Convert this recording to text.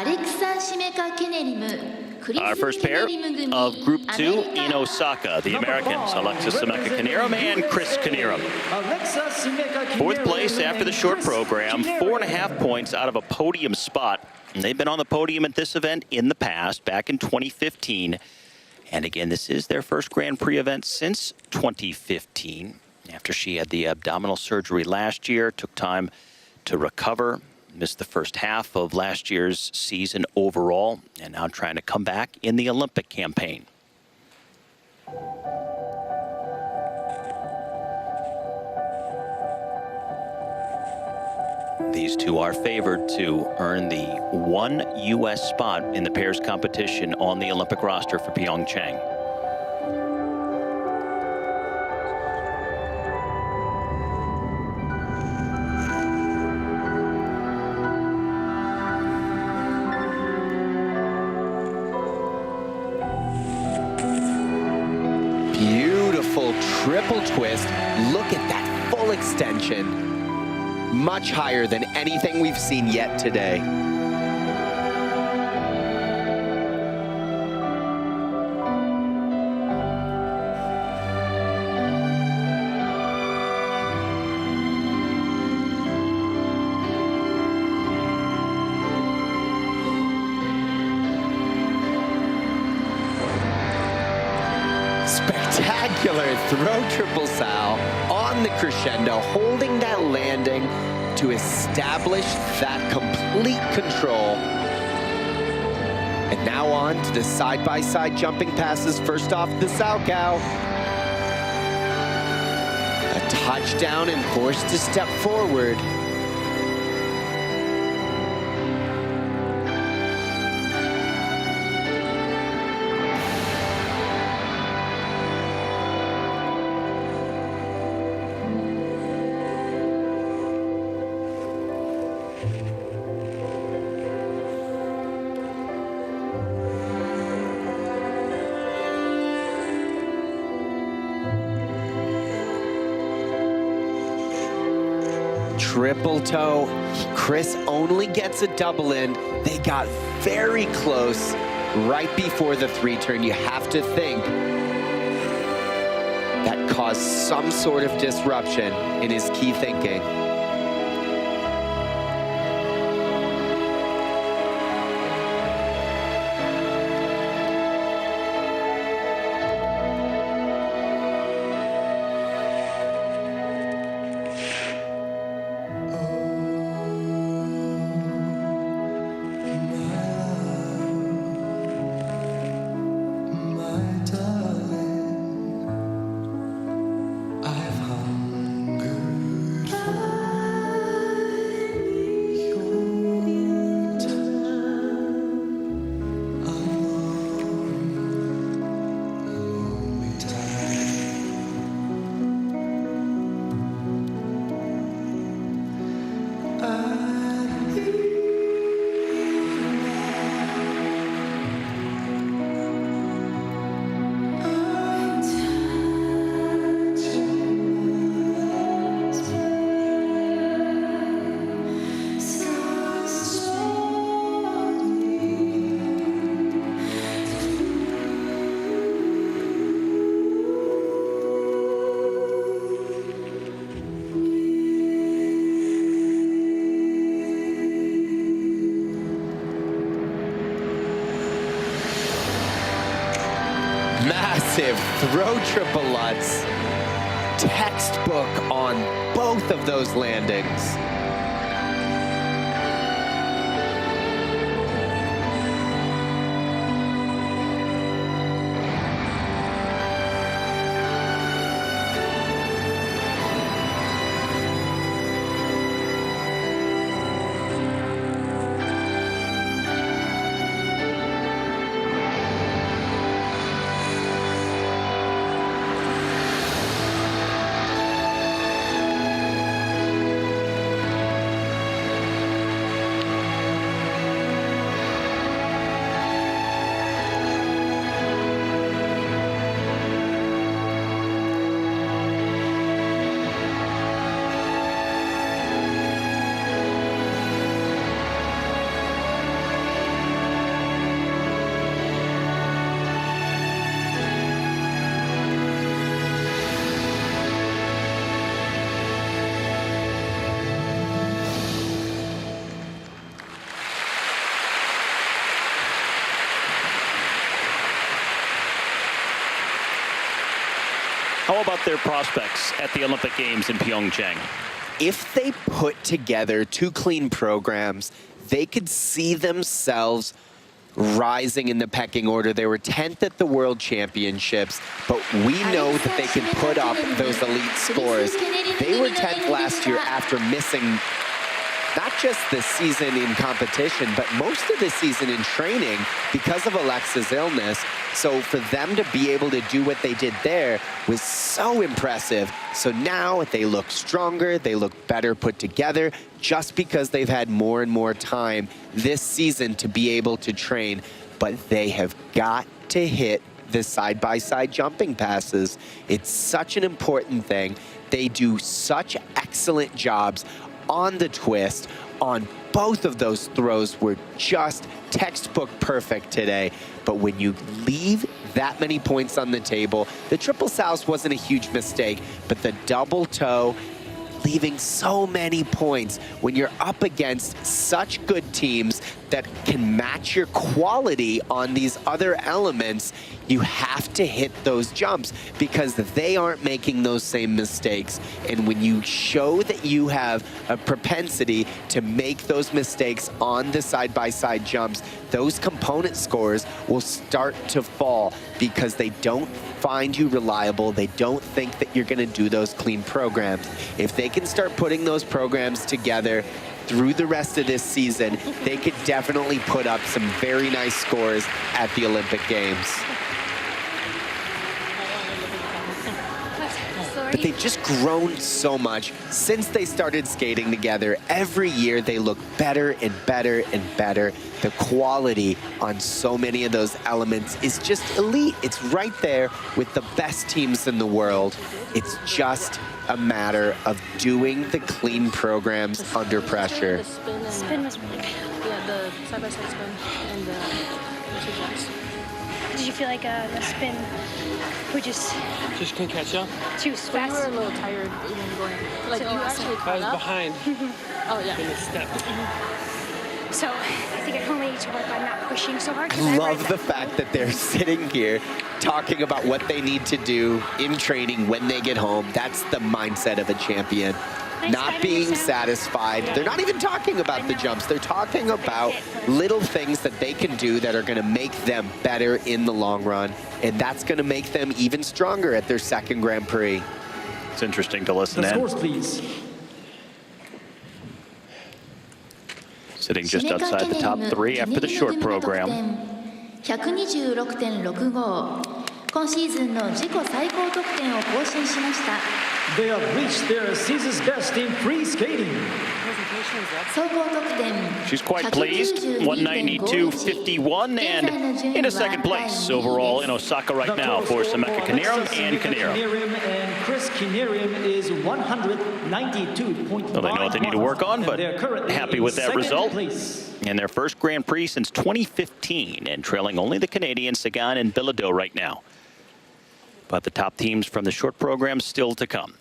Scimeca Knierim. Our first pair of Group 2 in Osaka, the Americans, Alexis Scimeca Knierim and Chris Knierim. Fourth place after the short program, 4.5 points out of a podium spot. And they've been on the podium at this event in the past, back in 2015. And again, this is their first Grand Prix event since 2015. After she had the abdominal surgery last year, took time to recover. Missed the first half of last year's season overall, and now trying to come back in the Olympic campaign. These two are favored to earn the one U.S. spot in the pairs competition on the Olympic roster for Pyeongchang. Beautiful triple twist. Look at that full extension. Much higher than anything we've seen yet today. Spectacular throw triple sal on the crescendo, holding that landing to establish that complete control. And now on to the side-by-side jumping passes. First off, the Salchow. A touchdown and forced to step forward. Triple toe. Chris only gets a double in. They got very close right before the three turn. You have to think that caused some sort of disruption in his key thinking. Massive throw triple lutz. Textbook on both of those landings. How about their prospects at the Olympic Games in Pyeongchang? If they put together 2 clean programs, they could see themselves rising in the pecking order. They were 10th at the World Championships, but we know that they can put up those elite scores. They were 10th last year after missing not just the season in competition, but most of the season in training because of Alexa's illness. So for them to be able to do what they did there was so impressive. So now they look stronger, they look better put together, just because they've had more and more time this season to be able to train. But they have got to hit the side-by-side jumping passes. It's such an important thing. They do such excellent jobs on the twist. On both of those throws were just textbook perfect today. But when you leave that many points on the table, the triple souse wasn't a huge mistake, but the double toe, leaving so many points when you're up against such good teams that can match your quality on these other elements, you have to hit those jumps because they aren't making those same mistakes. And when you show that you have a propensity to make those mistakes on the side-by-side jumps, those component scores will start to fall because they don't find you reliable. They don't think that you're going to do those clean programs. If they can start putting those programs together through the rest of this season, they could definitely put up some very nice scores at the Olympic Games. But they've just grown so much since they started skating together. Every year they look better and better and better. The quality on so many of those elements is just elite. It's right there with the best teams in the world. It's just a matter of doing the clean programs under pressure. The spin was really good. Yeah, the side-by-side spin and the two jumps. Did you feel like the spin would just couldn't catch up? too We fast? were a little tired even going. Like you actually I caught was up. behind Oh yeah. in the step. So I think at home I need to work on not pushing so hard. 'cause I I love read the that. fact that they're sitting here talking about what they need to do in training when they get home. That's the mindset of a champion. Nice Not timing being yourself. satisfied. They're not even talking about the jumps. They're talking about little things that they can do that are going to make them better in the long run. And that's going to make them even stronger at their second Grand Prix. It's interesting to listen The in. scores, please. Sitting just outside the top 3 after the short program. 126.65今シーズンの自己最高得点を更新しました They have reached their season's best in free skating. 総合得点 She's quite pleased. 192.51 and in a second place overall in Osaka right now for Scimeca Knierim and Knierim. And Chris Knierim is 192.5. Well, they know what they need to work on, but happy with that result. Place. In their first Grand Prix since 2015 and trailing only the Canadians Sagan and Bilodeau right now. But the top teams from the short program still to come.